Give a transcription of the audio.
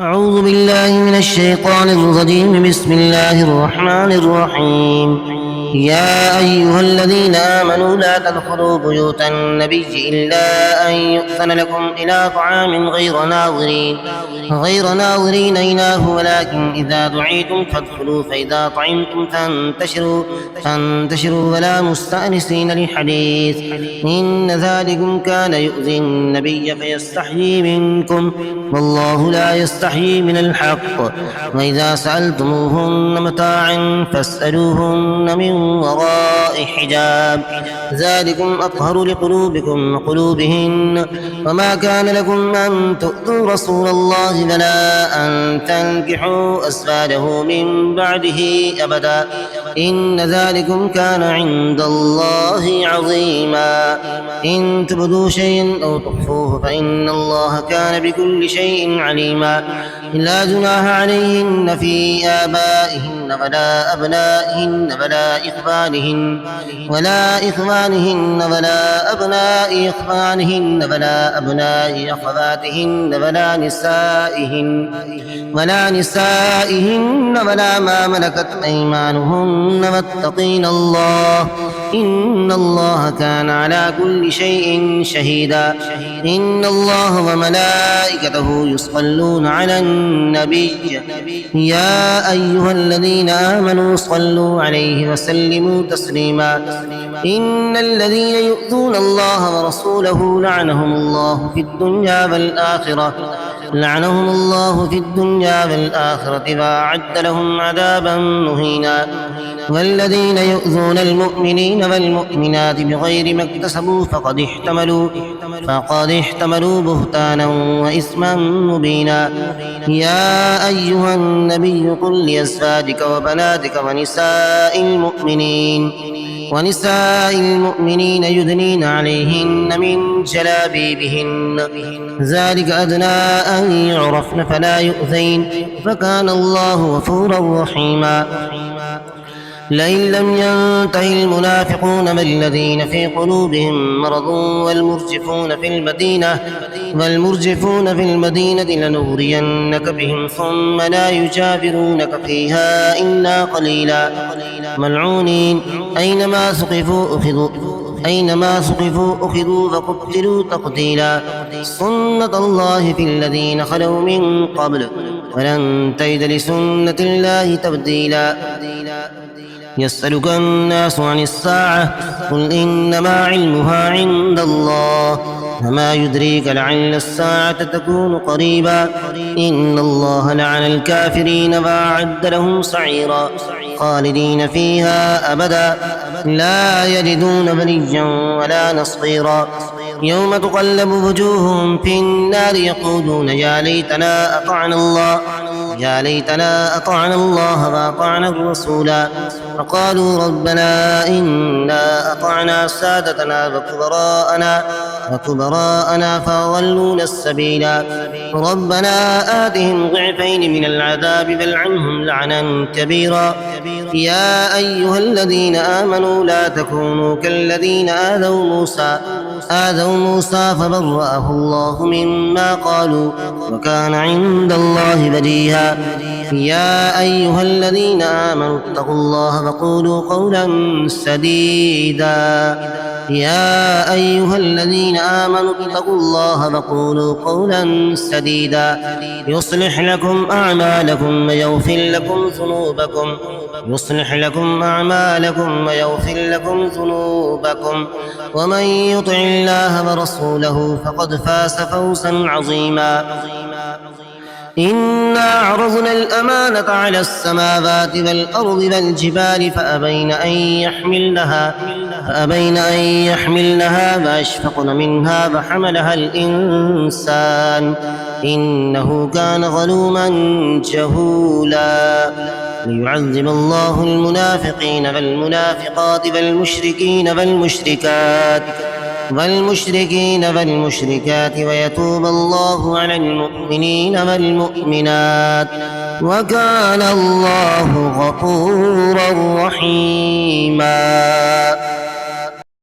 أعوذ بالله من الشيطان الرجيم. بسم الله الرحمن الرحيم. يا أيها الذين آمنوا لا تدخلوا بيوت النبي إلا أن يؤذن لكم إلى طعام غير ناظرين إناه، ولكن إذا دعيتم فادخلوا، فإذا طعمتم فانتشروا ولا مستأنسين لحديث، إن ذلكم كان يؤذي النبي فيستحيي منكم، والله لا يستحيي من الحق. وإذا سألتموهن متاعا فاسألوهن من وراء حجاب، ذلكم أطهر لقلوبكم وقلوبهن. وما كان لكم أن تؤذوا رسول الله ولا أن تنكحوا أزواجه من بعده أبدا، إن ذلكم كان عند الله عظيما. إن تبدوا شيئا أو تخفوه فإن الله كان بكل شيء عليما. لا جناح عليهن في آبائهن ولا أبنائهن ولا إخوانهن ولا أبناء إخوانهن ولا أبناء أخواتهن ولا نسائهن ولا ما ملكت أيمانهن، واتقين الله، إن الله كان على كل شيء شهيدا. إن الله وملائكته يصلون على النبي، يا أيها الذين آمنوا صلوا عليه وسلموا تسليما. إن الذين يؤذون الله ورسوله لعنهم الله في الدنيا والآخرة وأعد لهم عذابا مهينا. والذين يؤذون المؤمنين والمؤمنات بغير ما اكتسبوا فقد احتملوا بهتانا وإثما مبينا. يا أيها النبي قل لأزواجك وبناتك ونساء المؤمنين يدنين عليهن من جلابيبهن، ذلك أدنى أن يعرفن فلا يؤذين، فكان الله غفورا رحيما. لئن لم ينته المنافقون والذين في قلوبهم مرض والمرجفون في المدينة لنغرينك بهم ثم لا يجاورونك فيها إلا قليلا، ملعونين أينما ثقفوا أخذوا وقتلوا تقتيلا. سنة الله في الذين خلوا من قبل ولن تجد لسنة الله تبديلا. يسألك الناس عن الساعة قل إنما علمها عند الله، وما يدريك لعل الساعة تكون قريبا. إن الله لعن الكافرين وأعد لهم سعيرا خالدين فيها أبدا، لا يجدون وليا ولا نصيرا. يوم تقلب وجوههم في النار يقولون يا ليتنا أطعنا الله وأطعنا الرسولا، فقالوا ربنا إنا أطعنا سادتنا وكبراءنا فأضلونا السبيلا، ربنا آتهم ضعفين من العذاب والعنهم لعنا كبيرا. يا أيها الذين آمنوا لا تكونوا كالذين آذوا موسى فبرأه الله مما قالوا، وكان عند الله وجيها. يا أيها الذين آمنوا اتقوا الله وقولوا قولا سديدا يصلح لكم أعمالكم ويغفر لكم ذنوبكم ومن يطع الله ورسوله فقد فاز فوزا عظيما. إنا عرضنا الأمانة على السماوات والأرض والجبال فأبين أن يحملنها وأشفقن منها وحملها الإنسان إنه كان ظلوما جهولا. ليعذب الله المنافقين والمنافقات والمشركات ويتوب الله على المؤمنين والمؤمنات، وكان الله غفورا رحيما.